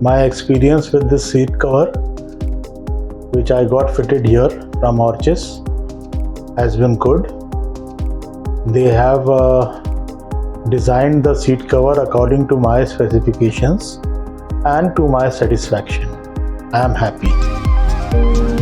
My experience with this seat cover, which I got fitted here from Orchis, has been good. They have designed the seat cover according to my specifications and to my satisfaction. I am happy.